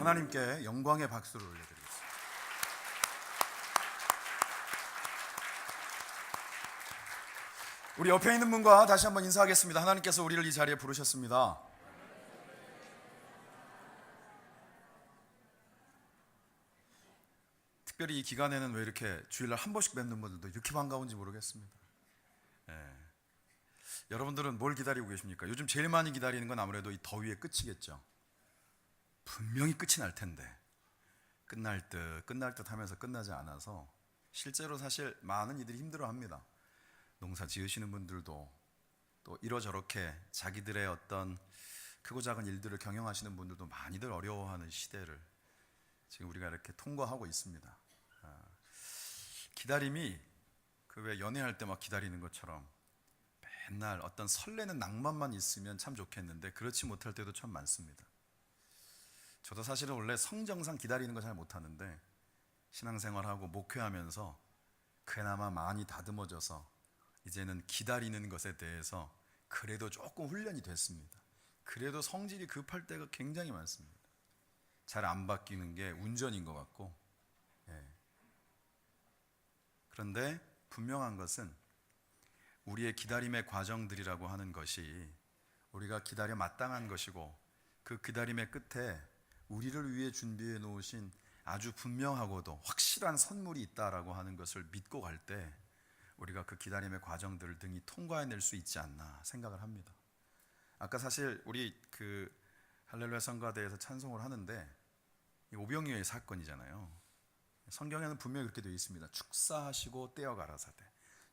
하나님께 영광의 박수를 올려드리겠습니다. 우리 옆에 있는 분과 다시 한번 인사하겠습니다. 하나님께서 우리를 이 자리에 부르셨습니다. 특별히 이 기간에는 왜 이렇게 주일날 한 번씩 뵙는 분들도 이렇게 반가운지 모르겠습니다. 여러분들은 뭘 기다리고 계십니까? 요즘 제일 많이 기다리는 건 아무래도 이 더위의 끝이겠죠. 분명히 끝이 날 텐데 끝날 듯 하면서 끝나지 않아서 실제로 사실 많은 이들이 힘들어합니다. 농사 지으시는 분들도 또 이러저렇게 자기들의 어떤 크고 작은 일들을 경영하시는 분들도 많이들 어려워하는 시대를 지금 우리가 이렇게 통과하고 있습니다. 기다림이 그 왜 연애할 때 막 기다리는 것처럼 맨날 어떤 설레는 낭만만 있으면 참 좋겠는데 그렇지 못할 때도 참 많습니다. 저도 사실은 원래 성정상 기다리는 거 잘 못하는데 신앙생활하고 목회하면서 그나마 많이 다듬어져서 이제는 기다리는 것에 대해서 그래도 조금 훈련이 됐습니다. 그래도 성질이 급할 때가 굉장히 많습니다. 잘 안 바뀌는 게 운전인 것 같고, 그런데 분명한 것은 우리의 기다림의 과정들이라고 하는 것이 우리가 기다려 마땅한 것이고 그 기다림의 끝에 우리를 위해 준비해 놓으신 아주 분명하고도 확실한 선물이 있다라고 하는 것을 믿고 갈 때 우리가 그 기다림의 과정들을 등이 통과해낼 수 있지 않나 생각을 합니다. 아까 사실 우리 그 할렐루야 성가대에서 찬송을 하는데 이 오병이어의 사건이잖아요. 성경에는 분명히 그렇게 되어 있습니다. 축사하시고 떼어 가라사대.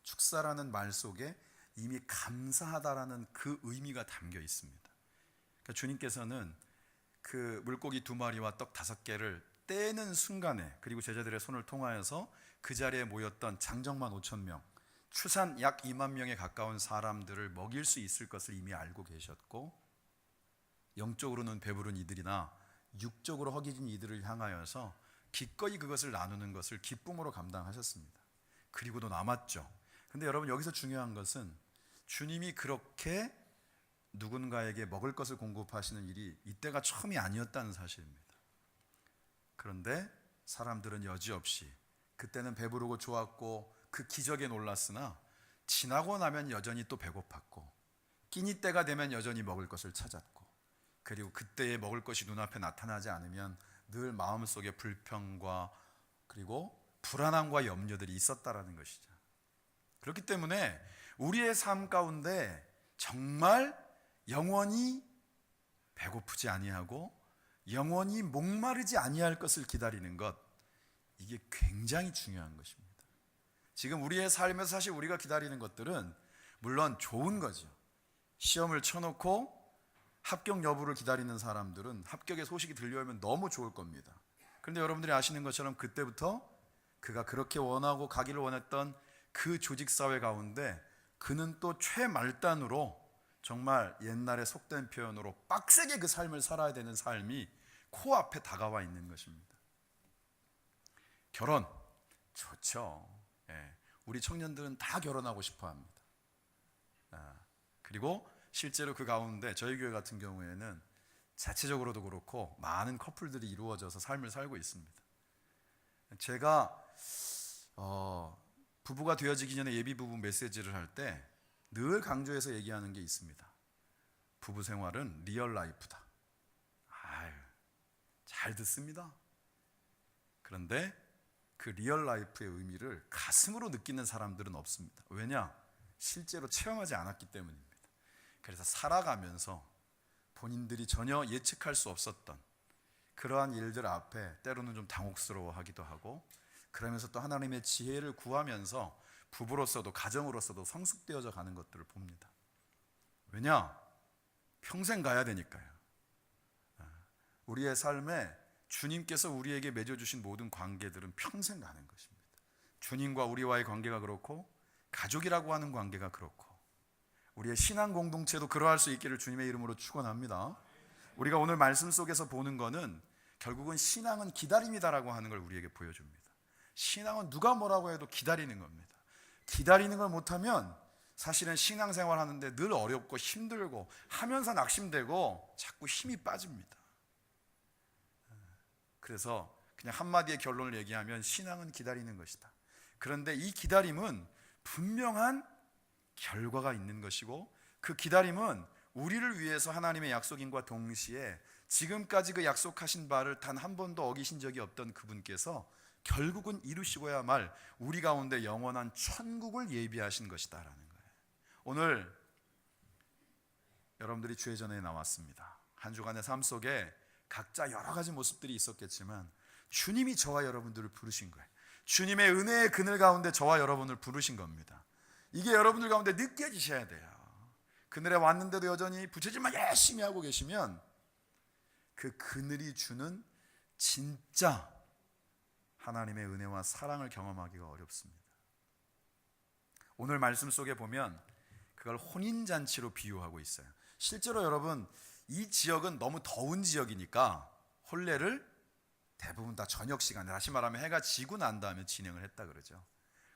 축사라는 말 속에 이미 감사하다라는 그 의미가 담겨 있습니다. 그러니까 주님께서는 그 물고기 2마리와 떡 5개를 떼는 순간에 그리고 제자들의 손을 통하여서 그 자리에 모였던 장정만 5,000명, 추산 약 2만 명에 가까운 사람들을 먹일 수 있을 것을 이미 알고 계셨고 영적으로는 배부른 이들이나 육적으로 허기진 이들을 향하여서 기꺼이 그것을 나누는 것을 기쁨으로 감당하셨습니다. 그리고도 남았죠. 근데 여러분 여기서 중요한 것은 주님이 그렇게 누군가에게 먹을 것을 공급하시는 일이 이때가 처음이 아니었다는 사실입니다. 그런데 사람들은 여지없이 그때는 배부르고 좋았고 그 기적에 놀랐으나 지나고 나면 여전히 또 배고팠고 끼니 때가 되면 여전히 먹을 것을 찾았고 그리고 그때에 먹을 것이 눈앞에 나타나지 않으면 늘 마음속에 불평과 그리고 불안함과 염려들이 있었다라는 것이죠. 그렇기 때문에 우리의 삶 가운데 정말 영원히 배고프지 아니하고 영원히 목마르지 아니할 것을 기다리는 것, 이게 굉장히 중요한 것입니다. 지금 우리의 삶에서 사실 우리가 기다리는 것들은 물론 좋은 거죠. 시험을 쳐놓고 합격 여부를 기다리는 사람들은 합격의 소식이 들려오면 너무 좋을 겁니다. 그런데 여러분들이 아시는 것처럼 그때부터 그가 그렇게 원하고 가기를 원했던 그 조직사회 가운데 그는 또 최말단으로 정말 옛날에 속된 표현으로 빡세게 그 삶을 살아야 되는 삶이 코앞에 다가와 있는 것입니다. 결혼 좋죠. 우리 청년들은 다 결혼하고 싶어 합니다. 그리고 실제로 그 가운데 저희 교회 같은 경우에는 자체적으로도 그렇고 많은 커플들이 이루어져서 삶을 살고 있습니다. 제가 부부가 되어지기 전에 예비 부부 메시지를 할 때 늘 강조해서 얘기하는 게 있습니다. 부부 생활은 리얼 라이프다. 잘 듣습니다. 그런데 그 리얼 라이프의 의미를 가슴으로 느끼는 사람들은 없습니다. 왜냐? 실제로 체험하지 않았기 때문입니다. 그래서 살아가면서 본인들이 전혀 예측할 수 없었던 그러한 일들 앞에 때로는 좀 당혹스러워하기도 하고 그러면서 또 하나님의 지혜를 구하면서 부부로서도 가정으로서도 성숙되어져 가는 것들을 봅니다. 왜냐? 평생 가야 되니까요. 우리의 삶에 주님께서 우리에게 맺어주신 모든 관계들은 평생 가는 것입니다. 주님과 우리와의 관계가 그렇고 가족이라고 하는 관계가 그렇고 우리의 신앙 공동체도 그러할 수 있기를 주님의 이름으로 축원합니다. 우리가 오늘 말씀 속에서 보는 것은 결국은 신앙은 기다림이다라고 하는 걸 우리에게 보여줍니다. 신앙은 누가 뭐라고 해도 기다리는 겁니다. 기다리는 걸 못하면 사실은 신앙생활 하는데 늘 어렵고 힘들고 하면서 낙심되고 자꾸 힘이 빠집니다. 그래서 그냥 한마디의 결론을 얘기하면 신앙은 기다리는 것이다. 그런데 이 기다림은 분명한 결과가 있는 것이고, 그 기다림은 우리를 위해서 하나님의 약속인과 동시에 지금까지 그 약속하신 바를 단 한 번도 어기신 적이 없던 그분께서 결국은 이루시고야 말 우리 가운데 영원한 천국을 예비하신 것이다라는 거예요. 오늘 여러분들이 주의 전에 나왔습니다. 한 주간의 삶 속에 각자 여러 가지 모습들이 있었겠지만 주님이 저와 여러분들을 부르신 거예요. 주님의 은혜의 그늘 가운데 저와 여러분을 부르신 겁니다. 이게 여러분들 가운데 느껴지셔야 돼요. 그늘에 왔는데도 여전히 부채질만 열심히 하고 계시면 그 그늘이 주는 진짜 하나님의 은혜와 사랑을 경험하기가 어렵습니다. 오늘 말씀 속에 보면 그걸 혼인잔치로 비유하고 있어요. 실제로 여러분, 이 지역은 너무 더운 지역이니까 혼례를 대부분 다 저녁 시간에, 다시 말하면 해가 지고 난 다음에 진행을 했다 그러죠.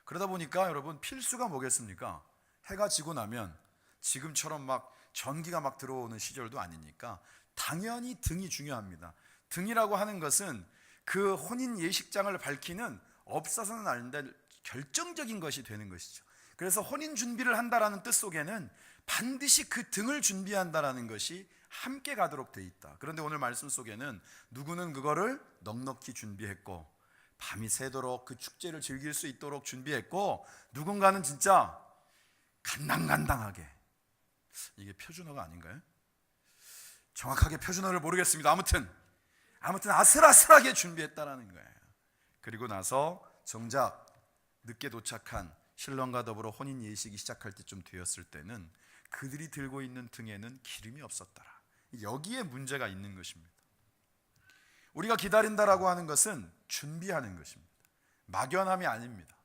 그러다 보니까 여러분, 필수가 뭐겠습니까? 해가 지고 나면 지금처럼 막 전기가 막 들어오는 시절도 아니니까 당연히 등이 중요합니다. 등이라고 하는 것은 그 혼인 예식장을 밝히는 없어서는 안 될 결정적인 것이 되는 것이죠. 그래서 혼인 준비를 한다라는 뜻 속에는 반드시 그 등을 준비한다라는 것이 함께 가도록 돼 있다. 그런데 오늘 말씀 속에는 누구는 그거를 넉넉히 준비했고 밤이 새도록 그 축제를 즐길 수 있도록 준비했고, 누군가는 진짜 간당간당하게, 이게 표준어가 아닌가요? 정확하게 표준어를 모르겠습니다. 아무튼 아슬아슬하게 준비했다라는 거예요. 그리고 나서 정작 늦게 도착한 신랑과 더불어 혼인 예식이 시작할 때쯤 되었을 때는 그들이 들고 있는 등에는 기름이 없었더라. 여기에 문제가 있는 것입니다. 우리가 기다린다라고 하는 것은 준비하는 것입니다. 막연함이 아닙니다.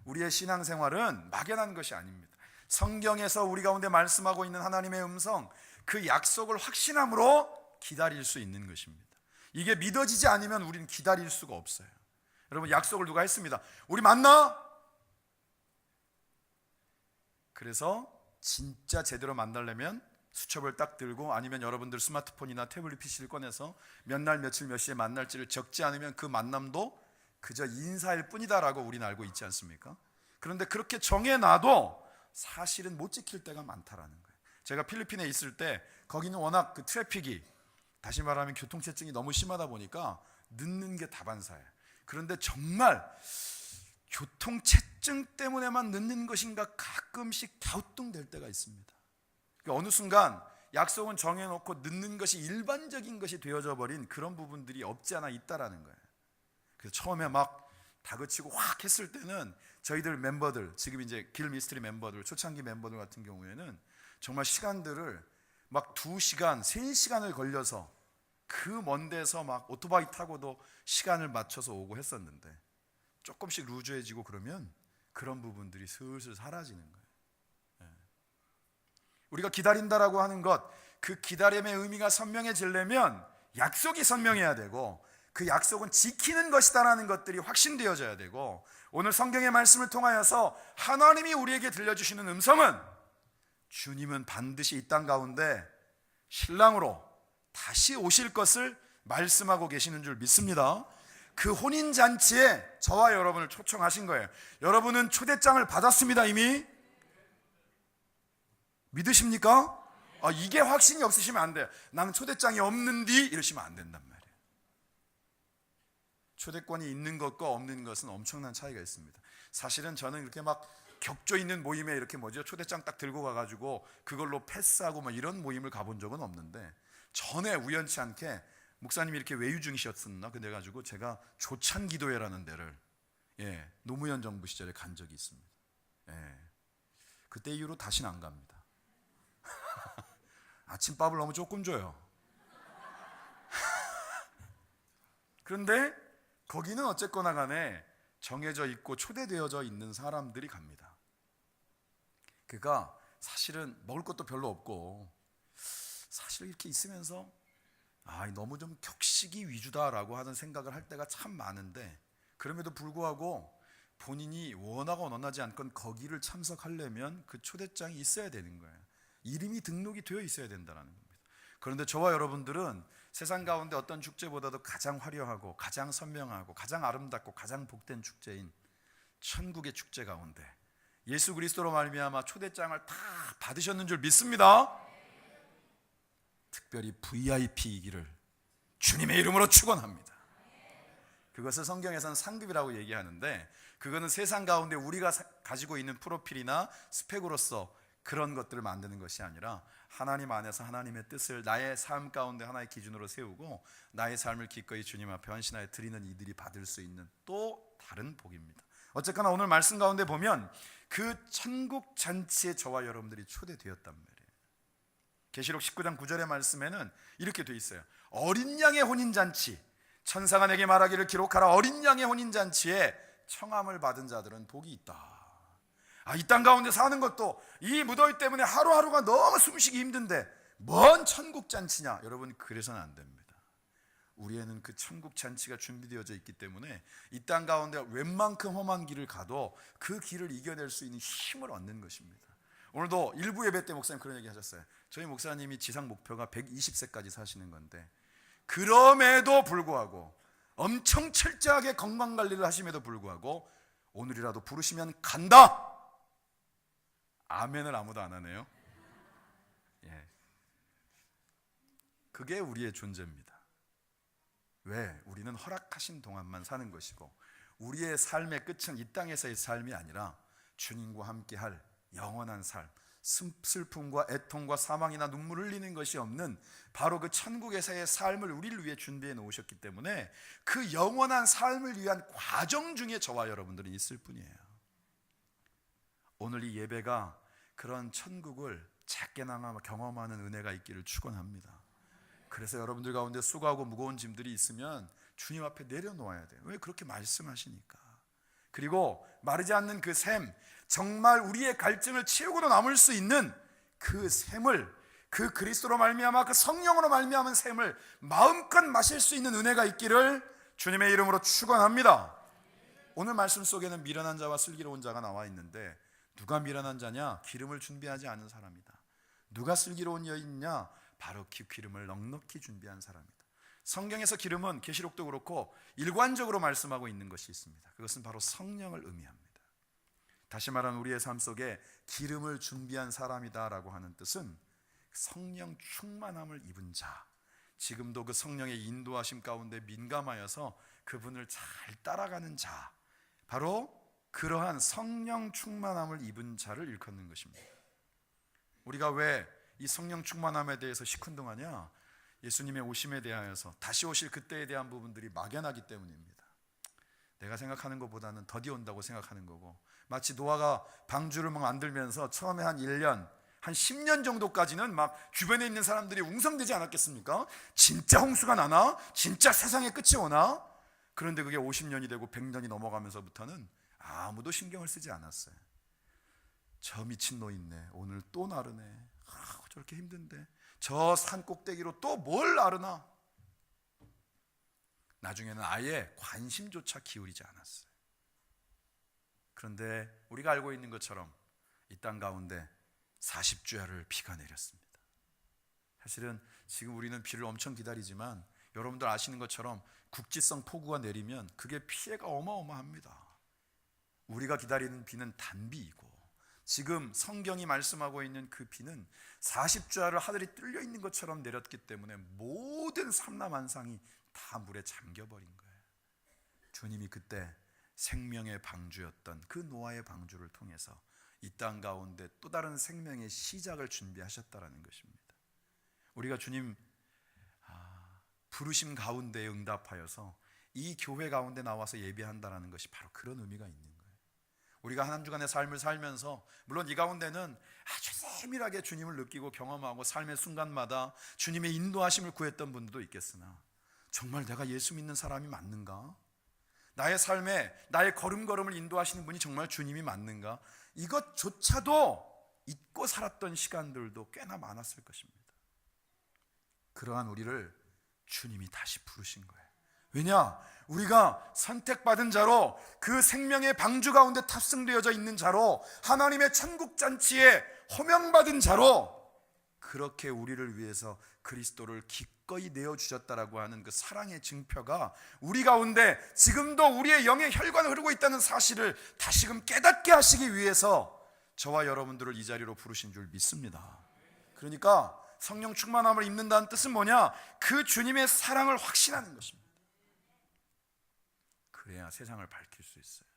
우리의 신앙생활은 막연한 것이 아닙니다. 성경에서 우리 가운데 말씀하고 있는 하나님의 음성, 그 약속을 확신함으로 기다릴 수 있는 것입니다. 이게 믿어지지 않으면 우리는 기다릴 수가 없어요. 여러분, 약속을 누가 했습니다. 우리 만나? 그래서 진짜 제대로 만나려면 수첩을 딱 들고, 아니면 여러분들 스마트폰이나 태블릿 PC를 꺼내서 몇 날 며칠 몇 시에 만날지를 적지 않으면 그 만남도 그저 인사일 뿐이다라고 우리는 알고 있지 않습니까? 그런데 그렇게 정해놔도 사실은 못 지킬 때가 많다라는 거예요. 제가 필리핀에 있을 때 거기는 워낙 그 트래픽이, 다시 말하면 교통체증이 너무 심하다 보니까 늦는 게 다반사예요. 그런데 정말 교통체증 때문에만 늦는 것인가 가끔씩 갸우뚱될 때가 있습니다. 어느 순간 약속은 정해놓고 늦는 것이 일반적인 것이 되어져 버린 그런 부분들이 없지 않아 있다라는 거예요. 그래서 처음에 막 다그치고 확 했을 때는 저희들 멤버들, 지금 이제 길 미스트리 멤버들, 초창기 멤버들 같은 경우에는 정말 시간들을 막 2시간, 3시간을 걸려서 그 먼 데서 막 오토바이 타고도 시간을 맞춰서 오고 했었는데, 조금씩 루즈해지고 그러면 그런 부분들이 슬슬 사라지는 거예요. 우리가 기다린다라고 하는 것, 그 기다림의 의미가 선명해지려면 약속이 선명해야 되고, 그 약속은 지키는 것이다라는 것들이 확신되어져야 되고, 오늘 성경의 말씀을 통하여서 하나님이 우리에게 들려주시는 음성은 주님은 반드시 이 땅 가운데 신랑으로 다시 오실 것을 말씀하고 계시는 줄 믿습니다. 그 혼인잔치에 저와 여러분을 초청하신 거예요. 여러분은 초대장을 받았습니다. 이미 믿으십니까? 이게 확신이 없으시면 안 돼요. 나는 초대장이 없는디 이러시면 안 된단 말이에요. 초대권이 있는 것과 없는 것은 엄청난 차이가 있습니다. 사실은 저는 이렇게 막 격조 있는 모임에 이렇게 초대장 딱 들고 가가지고 그걸로 패스하고 이런 모임을 가본 적은 없는데, 전에 우연치 않게 목사님이 이렇게 외유 중이셨었나 그래가지고 제가 조찬기도회라는 데를 노무현 정부 시절에 간 적이 있습니다. 그때 이후로 다시는 안 갑니다. 아침밥을 너무 조금 줘요. 그런데 거기는 어쨌거나 간에 정해져 있고 초대되어져 있는 사람들이 갑니다. 그가 사실은 먹을 것도 별로 없고, 사실 이렇게 있으면서 너무 좀 격식이 위주다라고 하는 생각을 할 때가 참 많은데, 그럼에도 불구하고 본인이 원하고 원하지 않건 거기를 참석하려면 그 초대장이 있어야 되는 거예요. 이름이 등록이 되어 있어야 된다는 겁니다. 그런데 저와 여러분들은 세상 가운데 어떤 축제보다도 가장 화려하고 가장 선명하고 가장 아름답고 가장 복된 축제인 천국의 축제 가운데 예수 그리스도로 말미암아 초대장을 다 받으셨는 줄 믿습니다. 특별히 VIP이기를 주님의 이름으로 축원합니다. 그것을 성경에서는 상급이라고 얘기하는데, 그거는 세상 가운데 우리가 가지고 있는 프로필이나 스펙으로서 그런 것들을 만드는 것이 아니라 하나님 안에서 하나님의 뜻을 나의 삶 가운데 하나의 기준으로 세우고 나의 삶을 기꺼이 주님 앞에 헌신하여 드리는 이들이 받을 수 있는 또 다른 복입니다. 어쨌거나 오늘 말씀 가운데 보면 그 천국 잔치에 저와 여러분들이 초대되었단 말이에요. 계시록 19장 9절의 말씀에는 이렇게 돼 있어요. 어린 양의 혼인잔치, 천사가 내게 말하기를 기록하라. 어린 양의 혼인잔치에 청함을 받은 자들은 복이 있다. 이 땅 가운데 사는 것도 이 무더위 때문에 하루하루가 너무 숨쉬기 힘든데 뭔 천국 잔치냐? 여러분, 그래서는 안 됩니다. 우리에는 그 천국 잔치가 준비되어져 있기 때문에 이 땅 가운데 웬만큼 험한 길을 가도 그 길을 이겨낼 수 있는 힘을 얻는 것입니다. 오늘도 일부 예배 때 목사님 그런 얘기 하셨어요. 저희 목사님이 지상 목표가 120세까지 사시는 건데 그럼에도 불구하고 엄청 철저하게 건강관리를 하심에도 불구하고 오늘이라도 부르시면 간다. 아멘을 아무도 안 하네요. 예. 그게 우리의 존재입니다. 왜? 우리는 허락하신 동안만 사는 것이고 우리의 삶의 끝은 이 땅에서의 삶이 아니라 주님과 함께할 영원한 삶, 슬픔과 애통과 사망이나 눈물 흘리는 것이 없는 바로 그 천국에서의 삶을 우리를 위해 준비해 놓으셨기 때문에 그 영원한 삶을 위한 과정 중에 저와 여러분들은 있을 뿐이에요. 오늘 이 예배가 그런 천국을 작게나마 경험하는 은혜가 있기를 축원합니다. 그래서 여러분들 가운데 수고하고 무거운 짐들이 있으면 주님 앞에 내려놓아야 돼요. 왜? 그렇게 말씀하시니까. 그리고 마르지 않는 그 샘, 정말 우리의 갈증을 채우고도 남을 수 있는 그 샘을, 그 그리스도로 말미암아 그 성령으로 말미암은 샘을 마음껏 마실 수 있는 은혜가 있기를 주님의 이름으로 축원합니다. 오늘 말씀 속에는 미련한 자와 슬기로운 자가 나와 있는데 누가 미련한 자냐? 기름을 준비하지 않은 사람이다. 누가 슬기로운 여인이냐? 바로 기름을 넉넉히 준비한 사람이다. 성경에서 기름은 계시록도 그렇고 일관적으로 말씀하고 있는 것이 있습니다. 그것은 바로 성령을 의미합니다. 다시 말하면 우리의 삶 속에 기름을 준비한 사람이다라고 하는 뜻은 성령 충만함을 입은 자, 지금도 그 성령의 인도하심 가운데 민감하여서 그분을 잘 따라가는 자, 바로 그러한 성령 충만함을 입은 자를 일컫는 것입니다. 우리가 왜 이 성령 충만함에 대해서 시큰둥하냐? 예수님의 오심에 대하여서 다시 오실 그때에 대한 부분들이 막연하기 때문입니다. 내가 생각하는 것보다는 더디 온다고 생각하는 거고, 마치 노아가 방주를 만들면서 처음에 한 1년, 한 10년 정도까지는 막 주변에 있는 사람들이 웅성되지 않았겠습니까? 진짜 홍수가 나나? 진짜 세상의 끝이 오나? 그런데 그게 50년이 되고 100년이 넘어가면서부터는 아무도 신경을 쓰지 않았어요. 저 미친 노인네 오늘 또 나르네. 저렇게 힘든데 저 산 꼭대기로 또 뭘 나르나? 나중에는 아예 관심조차 기울이지 않았어요. 그런데 우리가 알고 있는 것처럼 이 땅 가운데 40주야를 비가 내렸습니다. 사실은 지금 우리는 비를 엄청 기다리지만 여러분들 아시는 것처럼 국지성 폭우가 내리면 그게 피해가 어마어마합니다. 우리가 기다리는 비는 단비이고 지금 성경이 말씀하고 있는 그 비는 40주야를 하늘이 뚫려 있는 것처럼 내렸기 때문에 모든 삼라만상이 다 물에 잠겨버린 거예요. 주님이 그때 생명의 방주였던 그 노아의 방주를 통해서 이 땅 가운데 또 다른 생명의 시작을 준비하셨다라는 것입니다. 우리가 주님 부르심 가운데 응답하여서 이 교회 가운데 나와서 예배한다라는 것이 바로 그런 의미가 있는 거예요. 우리가 한 주간의 삶을 살면서 물론 이 가운데는 아주 세밀하게 주님을 느끼고 경험하고 삶의 순간마다 주님의 인도하심을 구했던 분들도 있겠으나 정말 내가 예수 믿는 사람이 맞는가? 나의 삶에 나의 걸음걸음을 인도하시는 분이 정말 주님이 맞는가? 이것조차도 잊고 살았던 시간들도 꽤나 많았을 것입니다. 그러한 우리를 주님이 다시 부르신 거예요. 왜냐? 우리가 선택받은 자로 그 생명의 방주 가운데 탑승되어져 있는 자로 하나님의 천국 잔치에 호명받은 자로 그렇게 우리를 위해서 그리스도를 기꺼이 내어주셨다라고 하는 그 사랑의 증표가 우리 가운데 지금도 우리의 영의 혈관을 흐르고 있다는 사실을 다시금 깨닫게 하시기 위해서 저와 여러분들을 이 자리로 부르신 줄 믿습니다. 그러니까 성령 충만함을 입는다는 뜻은 뭐냐? 그 주님의 사랑을 확신하는 것입니다. 그래야 세상을 밝힐 수 있어요.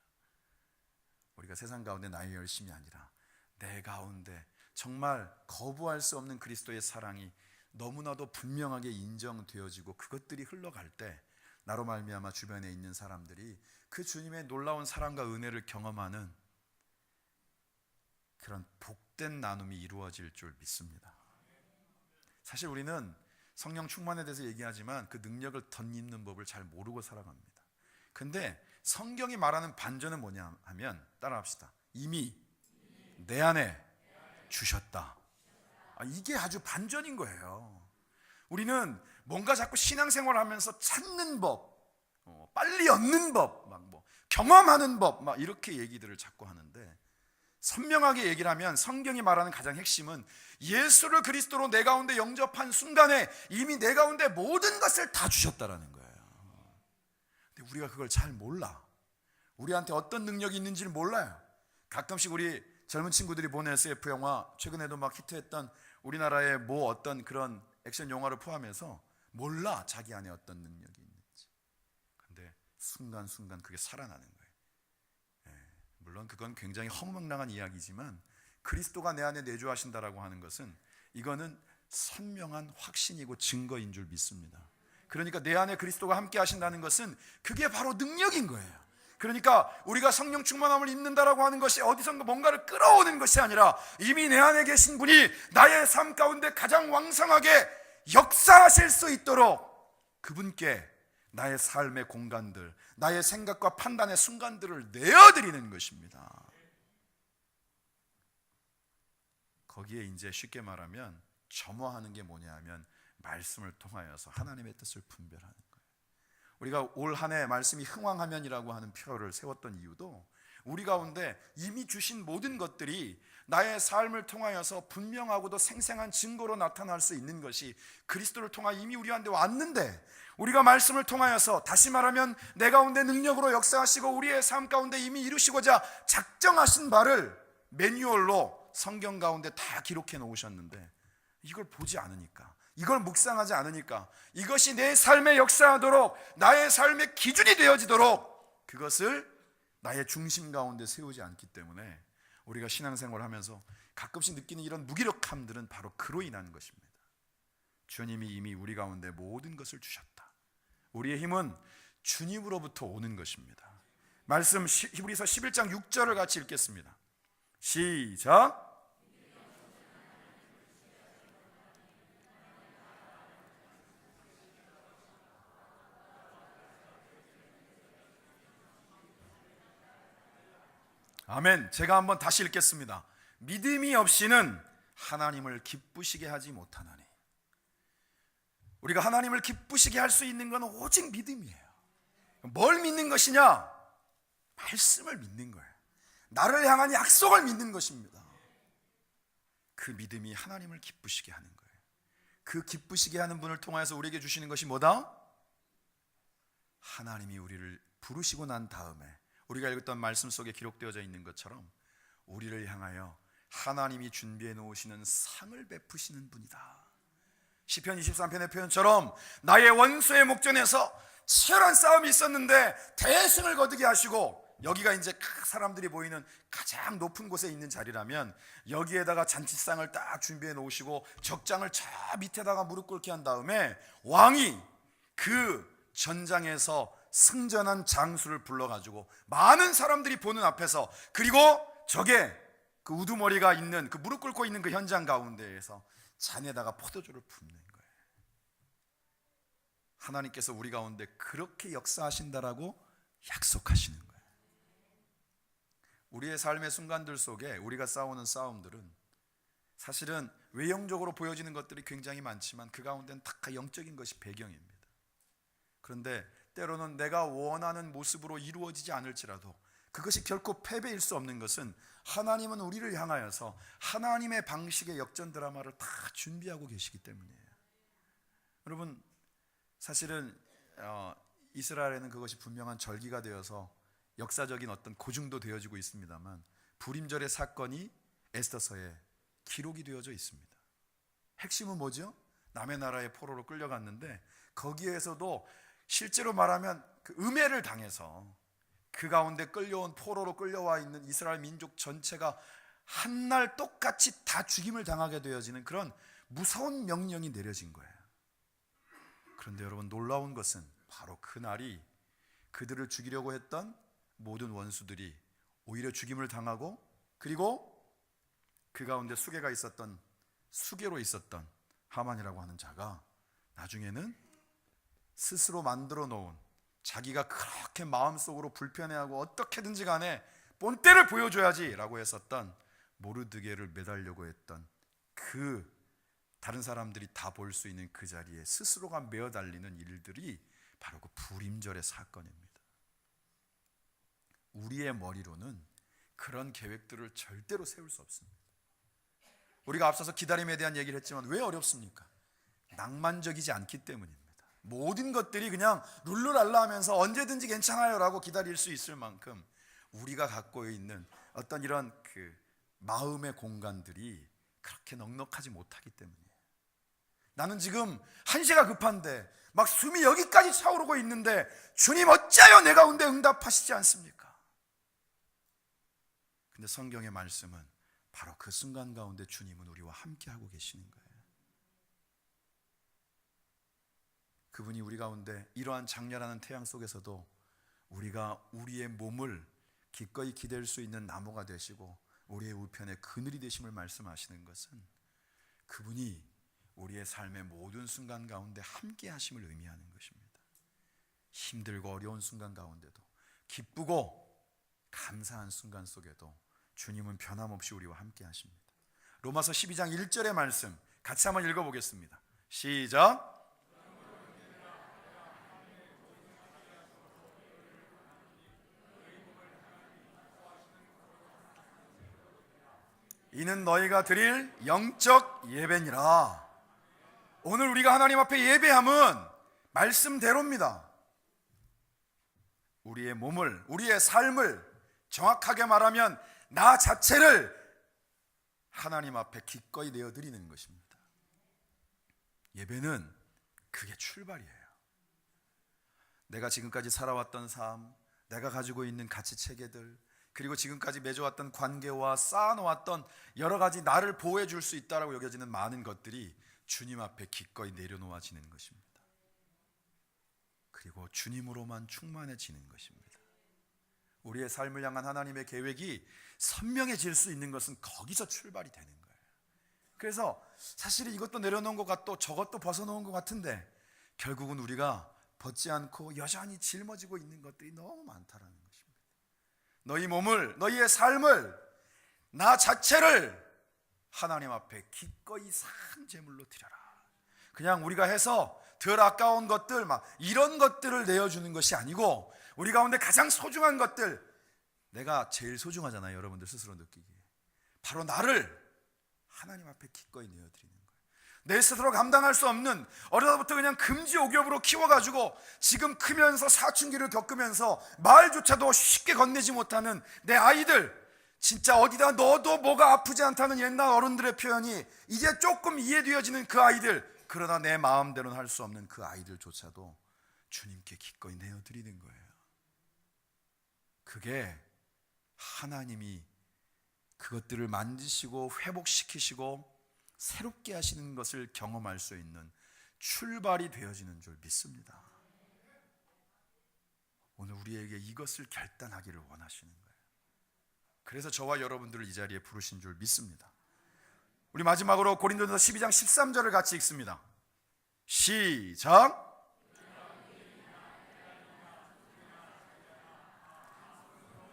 우리가 세상 가운데 나의 열심이 아니라 내 가운데 정말 거부할 수 없는 그리스도의 사랑이 너무나도 분명하게 인정되어지고 그것들이 흘러갈 때 나로 말미암아 주변에 있는 사람들이 그 주님의 놀라운 사랑과 은혜를 경험하는 그런 복된 나눔이 이루어질 줄 믿습니다. 사실 우리는 성령 충만에 대해서 얘기하지만 그 능력을 덧입는 법을 잘 모르고 살아갑니다. 근데 성경이 말하는 반전은 뭐냐 하면 따라합시다. 이미 내 안에 주셨다. 이게 아주 반전인 거예요. 우리는 뭔가 자꾸 신앙생활을 하면서 찾는 법, 빨리 얻는 법, 경험하는 법 이렇게 얘기들을 자꾸 하는데, 선명하게 얘기를 하면 성경이 말하는 가장 핵심은 예수를 그리스도로 내 가운데 영접한 순간에 이미 내 가운데 모든 것을 다 주셨다라는 거예요. 근데 우리가 그걸 잘 몰라. 우리한테 어떤 능력이 있는지를 몰라요. 가끔씩 우리 젊은 친구들이 보는 SF 영화, 최근에도 막 히트했던 우리나라의 뭐 어떤 그런 액션 영화를 포함해서 몰라 자기 안에 어떤 능력이 있는지. 근데 순간순간 그게 살아나는 거예요. 물론 그건 굉장히 허무맹랑한 이야기지만 그리스도가 내 안에 내주하신다라고 하는 것은 이거는 선명한 확신이고 증거인 줄 믿습니다. 그러니까 내 안에 그리스도가 함께 하신다는 것은 그게 바로 능력인 거예요. 그러니까 우리가 성령 충만함을 입는다라고 하는 것이 어디선가 뭔가를 끌어오는 것이 아니라 이미 내 안에 계신 분이 나의 삶 가운데 가장 왕성하게 역사하실 수 있도록 그분께 나의 삶의 공간들, 나의 생각과 판단의 순간들을 내어드리는 것입니다. 거기에 이제 쉽게 말하면 점화하는 게 뭐냐 하면 말씀을 통하여서 하나님의 뜻을 분별하는 거예요. 우리가 올 한 해 말씀이 흥왕하면이라고 하는 표를 세웠던 이유도 우리 가운데 이미 주신 모든 것들이 나의 삶을 통하여서 분명하고도 생생한 증거로 나타날 수 있는 것이 그리스도를 통하 이미 우리 가운데 왔는데, 우리가 말씀을 통하여서 다시 말하면 내 가운데 능력으로 역사하시고 우리의 삶 가운데 이미 이루시고자 작정하신 바를 매뉴얼로 성경 가운데 다 기록해 놓으셨는데 이걸 보지 않으니까, 이걸 묵상하지 않으니까, 이것이 내 삶에 역사하도록 나의 삶의 기준이 되어지도록 그것을 나의 중심 가운데 세우지 않기 때문에 우리가 신앙생활을 하면서 가끔씩 느끼는 이런 무기력함들은 바로 그로 인한 것입니다. 주님이 이미 우리 가운데 모든 것을 주셨다. 우리의 힘은 주님으로부터 오는 것입니다. 말씀 히브리서 11장 6절을 같이 읽겠습니다. 시작. 아멘. 제가 한번 다시 읽겠습니다. 믿음이 없이는 하나님을 기쁘시게 하지 못하나니. 우리가 하나님을 기쁘시게 할 수 있는 건 오직 믿음이에요. 뭘 믿는 것이냐? 말씀을 믿는 거예요. 나를 향한 약속을 믿는 것입니다. 그 믿음이 하나님을 기쁘시게 하는 거예요. 그 기쁘시게 하는 분을 통해서 우리에게 주시는 것이 뭐다? 하나님이 우리를 부르시고 난 다음에 우리가 읽었던 말씀 속에 기록되어져 있는 것처럼 우리를 향하여 하나님이 준비해 놓으시는 상을 베푸시는 분이다. 시편 23편의 표현처럼 나의 원수의 목전에서 치열한 싸움이 있었는데 대승을 거두게 하시고, 여기가 이제 사람들이 보이는 가장 높은 곳에 있는 자리라면 여기에다가 잔치상을 딱 준비해 놓으시고 적장을 저 밑에다가 무릎 꿇게 한 다음에 왕이 그 전장에서 승전한 장수를 불러가지고 많은 사람들이 보는 앞에서, 그리고 저게 그 우두머리가 있는 그 무릎 꿇고 있는 그 현장 가운데에서 잔에다가 포도주를 붓는 거예요. 하나님께서 우리 가운데 그렇게 역사하신다라고 약속하시는 거예요. 우리의 삶의 순간들 속에 우리가 싸우는 싸움들은 사실은 외형적으로 보여지는 것들이 굉장히 많지만 그 가운데는 다 영적인 것이 배경입니다. 그런데 때로는 내가 원하는 모습으로 이루어지지 않을지라도 그것이 결코 패배일 수 없는 것은 하나님은 우리를 향하여서 하나님의 방식의 역전 드라마를 다 준비하고 계시기 때문이에요. 여러분, 사실은 이스라엘에는 그것이 분명한 절기가 되어서 역사적인 어떤 고증도 되어지고 있습니다만, 불임절의 사건이 에스더서에 기록이 되어져 있습니다. 핵심은 뭐죠? 남의 나라의 포로로 끌려갔는데, 거기에서도 실제로 말하면 그 음해를 당해서 그 가운데 끌려온, 포로로 끌려와 있는 이스라엘 민족 전체가 한날 똑같이 다 죽임을 당하게 되어지는 그런 무서운 명령이 내려진 거예요. 그런데 여러분, 놀라운 것은 바로 그 날이 그들을 죽이려고 했던 모든 원수들이 오히려 죽임을 당하고, 그리고 그 가운데 수계로 있었던 하만이라고 하는 자가 나중에는 스스로 만들어 놓은, 자기가 그렇게 마음속으로 불편해하고 어떻게든지 간에 본때를 보여줘야지 라고 했었던 모르드게를 매달려고 했던, 그 다른 사람들이 다 볼 수 있는 그 자리에 스스로가 매어 달리는 일들이 바로 그 불임절의 사건입니다. 우리의 머리로는 그런 계획들을 절대로 세울 수 없습니다. 우리가 앞서서 기다림에 대한 얘기를 했지만 왜 어렵습니까? 낭만적이지 않기 때문입니다. 모든 것들이 그냥 룰루랄라 하면서 언제든지 괜찮아요 라고 기다릴 수 있을 만큼 우리가 갖고 있는 어떤 이런 그 마음의 공간들이 그렇게 넉넉하지 못하기 때문이에요. 나는 지금 한시가 급한데 막 숨이 여기까지 차오르고 있는데 주님 어찌하여 내 가운데 응답하시지 않습니까? 근데 성경의 말씀은 바로 그 순간 가운데 주님은 우리와 함께 하고 계시는 거예요. 그분이 우리 가운데 이러한 장렬하는 태양 속에서도 우리가 우리의 몸을 기꺼이 기댈 수 있는 나무가 되시고 우리의 우편의 그늘이 되심을 말씀하시는 것은 그분이 우리의 삶의 모든 순간 가운데 함께 하심을 의미하는 것입니다. 힘들고 어려운 순간 가운데도, 기쁘고 감사한 순간 속에도 주님은 변함없이 우리와 함께 하십니다. 로마서 12장 1절의 말씀 같이 한번 읽어보겠습니다. 시작. 이는 너희가 드릴 영적 예배니라. 오늘 우리가 하나님 앞에 예배함은 말씀대로입니다. 우리의 몸을, 우리의 삶을, 정확하게 말하면 나 자체를 하나님 앞에 기꺼이 내어드리는 것입니다. 예배는 그게 출발이에요. 내가 지금까지 살아왔던 삶, 내가 가지고 있는 가치 체계들, 그리고 지금까지 맺어왔던 관계와 쌓아놓았던 여러 가지 나를 보호해 줄 수 있다고 여겨지는 많은 것들이 주님 앞에 기꺼이 내려놓아지는 것입니다. 그리고 주님으로만 충만해지는 것입니다. 우리의 삶을 향한 하나님의 계획이 선명해질 수 있는 것은 거기서 출발이 되는 거예요. 그래서 사실 이것도 내려놓은 것 같고 저것도 벗어놓은 것 같은데 결국은 우리가 벗지 않고 여전히 짊어지고 있는 것들이 너무 많다라는 것입니다. 너희 몸을, 너희의 삶을, 나 자체를 하나님 앞에 기꺼이 산 제물로 드려라. 그냥 우리가 해서 덜 아까운 것들, 막 이런 것들을 내어주는 것이 아니고 우리 가운데 가장 소중한 것들, 내가 제일 소중하잖아요. 여러분들 스스로 느끼기에. 바로 나를 하나님 앞에 기꺼이 내어드리는 거예요. 내 스스로 감당할 수 없는, 어려서부터 그냥 금지옥엽으로 키워가지고 지금 크면서 사춘기를 겪으면서 말조차도 쉽게 건네지 못하는 내 아이들, 진짜 어디다 넣어도 뭐가 아프지 않다는 옛날 어른들의 표현이 이제 조금 이해되어지는 그 아이들, 그러나 내 마음대로는 할 수 없는 그 아이들조차도 주님께 기꺼이 내어드리는 거예요. 그게 하나님이 그것들을 만지시고 회복시키시고 새롭게 하시는 것을 경험할 수 있는 출발이 되어지는 줄 믿습니다. 오늘 우리에게 이것을 결단하기를 원하시는 거예요. 그래서 저와 여러분들을 이 자리에 부르신 줄 믿습니다. 우리 마지막으로 고린도전서 12장 13절을 같이 읽습니다. 시작.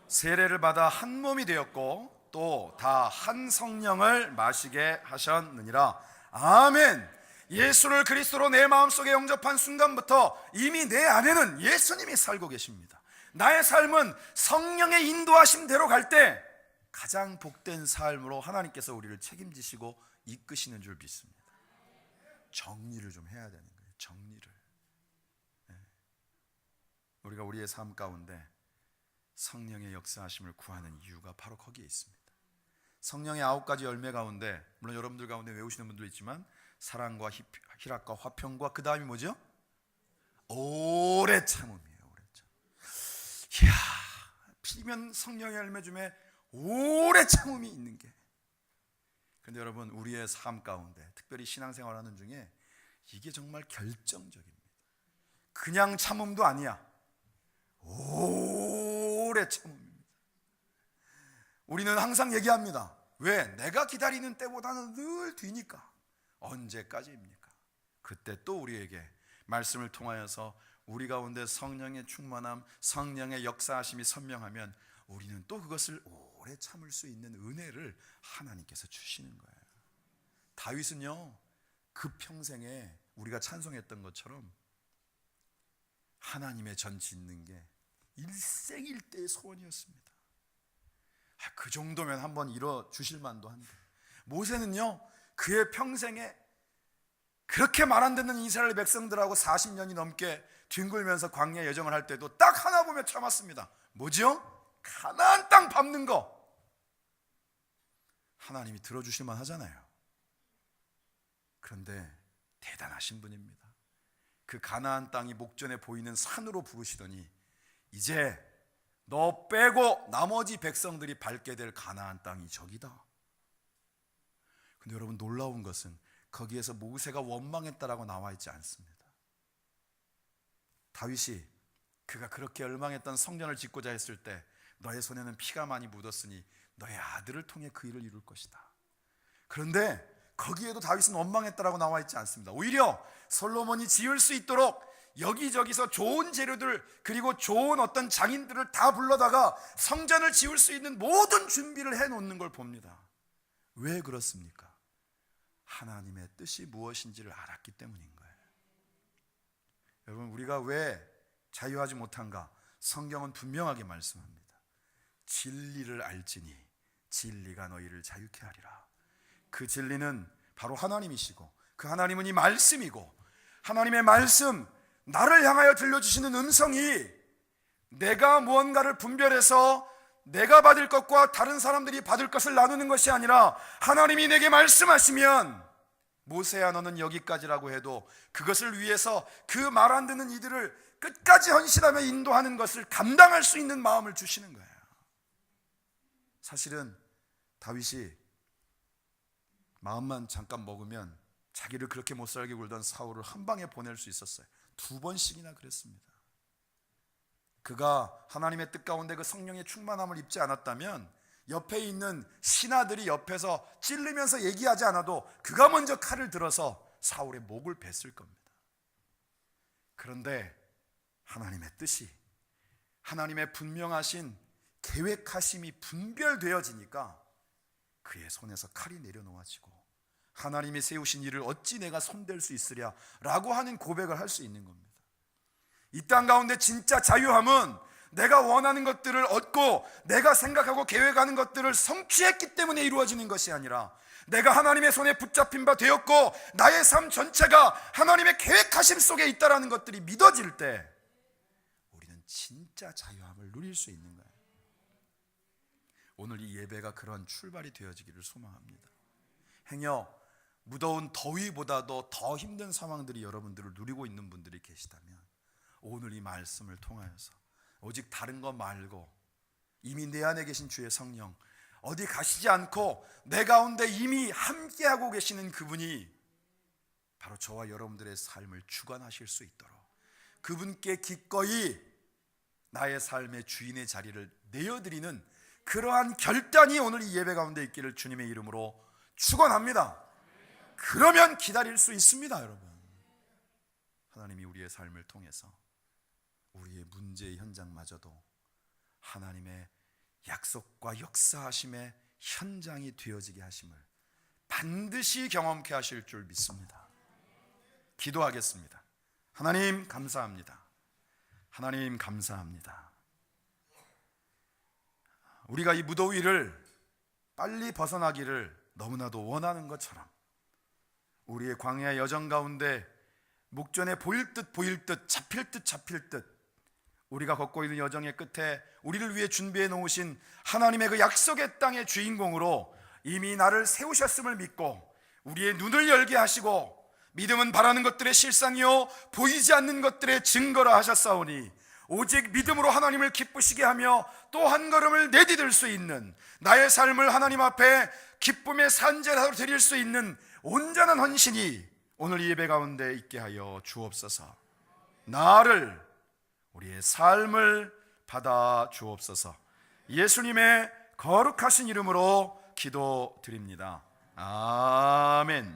세례를 받아 한 몸이 되었고 또 다 한 성령을 마시게 하셨느니라. 아멘. 예수를 그리스도로 내 마음속에 영접한 순간부터 이미 내 안에는 예수님이 살고 계십니다. 나의 삶은 성령의 인도하심대로 갈 때 가장 복된 삶으로 하나님께서 우리를 책임지시고 이끄시는 줄 믿습니다. 정리를 좀 해야 되는 거예요. 정리를. 우리가 우리의 삶 가운데 성령의 역사하심을 구하는 이유가 바로 거기에 있습니다. 성령의 9가지 열매 가운데, 물론 여러분들 가운데 외우시는 분도 있지만 사랑과 희락과 화평과 그 다음이 뭐죠? 오래 참음이에요. 오래 참. 이야, 피면 성령의 열매 중에 오래 참음이 있는 게. 그런데 여러분, 우리의 삶 가운데 특별히 신앙생활하는 중에 이게 정말 결정적입니다. 그냥 참음도 아니야. 오래 참음입니다. 우리는 항상 얘기합니다. 왜? 내가 기다리는 때보다는 늘 뒤니까. 언제까지입니까? 그때 또 우리에게 말씀을 통하여서 우리 가운데 성령의 충만함, 성령의 역사하심이 선명하면 우리는 또 그것을 오래 참을 수 있는 은혜를 하나님께서 주시는 거예요. 다윗은요, 그 평생에 우리가 찬송했던 것처럼 하나님의 전 짓는 게 일생일대의 소원이었습니다. 그 정도면 한번 이뤄 주실 만도 한데, 모세는요, 그의 평생에 그렇게 말 안 듣는 이스라엘 백성들하고 40년이 넘게 뒹굴면서 광야 여정을 할 때도 딱 하나 보며 참았습니다. 뭐죠? 가나안 땅 밟는 거. 하나님이 들어주실 만 하잖아요. 그런데 대단하신 분입니다. 그 가나안 땅이 목전에 보이는 산으로 부르시더니 이제 너 빼고 나머지 백성들이 밟게 될 가나안 땅이 저기다. 근데 여러분, 놀라운 것은 거기에서 모세가 원망했다라고 나와 있지 않습니다. 다윗이 그가 그렇게 열망했던 성전을 짓고자 했을 때 너의 손에는 피가 많이 묻었으니 너의 아들을 통해 그 일을 이룰 것이다. 그런데 거기에도 다윗은 원망했다라고 나와 있지 않습니다. 오히려 솔로몬이 지을 수 있도록 여기저기서 좋은 재료들, 그리고 좋은 어떤 장인들을 다 불러다가 성전을 지을 수 있는 모든 준비를 해놓는 걸 봅니다. 왜 그렇습니까? 하나님의 뜻이 무엇인지를 알았기 때문인 거예요. 여러분, 우리가 왜 자유하지 못한가? 성경은 분명하게 말씀합니다. 진리를 알지니 진리가 너희를 자유케 하리라. 그 진리는 바로 하나님이시고, 그 하나님은 이 말씀이고, 하나님의 말씀, 나를 향하여 들려주시는 음성이 내가 무언가를 분별해서 내가 받을 것과 다른 사람들이 받을 것을 나누는 것이 아니라, 하나님이 내게 말씀하시면 모세야 너는 여기까지라고 해도 그것을 위해서 그 말 안 듣는 이들을 끝까지 헌신하며 인도하는 것을 감당할 수 있는 마음을 주시는 거예요. 사실은 다윗이 마음만 잠깐 먹으면 자기를 그렇게 못살게 굴던 사울을 한 방에 보낼 수 있었어요. 2번씩이나 그랬습니다. 그가 하나님의 뜻 가운데 그 성령의 충만함을 입지 않았다면 옆에 있는 신하들이 옆에서 찔르면서 얘기하지 않아도 그가 먼저 칼을 들어서 사울의 목을 뱄을 겁니다. 그런데 하나님의 뜻이, 하나님의 분명하신 계획하심이 분별되어지니까 그의 손에서 칼이 내려놓아지고 하나님이 세우신 일을 어찌 내가 손댈 수 있으랴 라고 하는 고백을 할 수 있는 겁니다. 이 땅 가운데 진짜 자유함은 내가 원하는 것들을 얻고 내가 생각하고 계획하는 것들을 성취했기 때문에 이루어지는 것이 아니라, 내가 하나님의 손에 붙잡힌 바 되었고 나의 삶 전체가 하나님의 계획하심 속에 있다는 것들이 믿어질 때 우리는 진짜 자유함을 누릴 수 있는 거예요. 오늘 이 예배가 그런 출발이 되어지기를 소망합니다. 행여 무더운 더위보다도 더 힘든 상황들이 여러분들을 누리고 있는 분들이 계시다면, 오늘 이 말씀을 통하여서 오직 다른 것 말고 이미 내 안에 계신 주의 성령, 어디 가시지 않고 내 가운데 이미 함께하고 계시는 그분이 바로 저와 여러분들의 삶을 주관하실 수 있도록 그분께 기꺼이 나의 삶의 주인의 자리를 내어드리는 그러한 결단이 오늘 이 예배 가운데 있기를 주님의 이름으로 축원합니다. 그러면 기다릴 수 있습니다. 여러분, 하나님이 우리의 삶을 통해서 우리의 문제의 현장마저도 하나님의 약속과 역사하심의 현장이 되어지게 하심을 반드시 경험케 하실 줄 믿습니다. 기도하겠습니다. 하나님 감사합니다. 하나님 감사합니다. 우리가 이 무더위를 빨리 벗어나기를 너무나도 원하는 것처럼 우리의 광야의 여정 가운데 목전에 보일 듯 잡힐 듯 우리가 걷고 있는 여정의 끝에 우리를 위해 준비해 놓으신 하나님의 그 약속의 땅의 주인공으로 이미 나를 세우셨음을 믿고 우리의 눈을 열게 하시고 믿음은 바라는 것들의 실상이요 보이지 않는 것들의 증거라 하셨사오니 오직 믿음으로 하나님을 기쁘시게 하며 또 한 걸음을 내디딜 수 있는 나의 삶을 하나님 앞에 기쁨의 산재로 드릴 수 있는 온전한 헌신이 오늘 이 예배 가운데 있게 하여 주옵소서. 나를 우리의 삶을 받아 주옵소서. 예수님의 거룩하신 이름으로 기도드립니다. 아멘.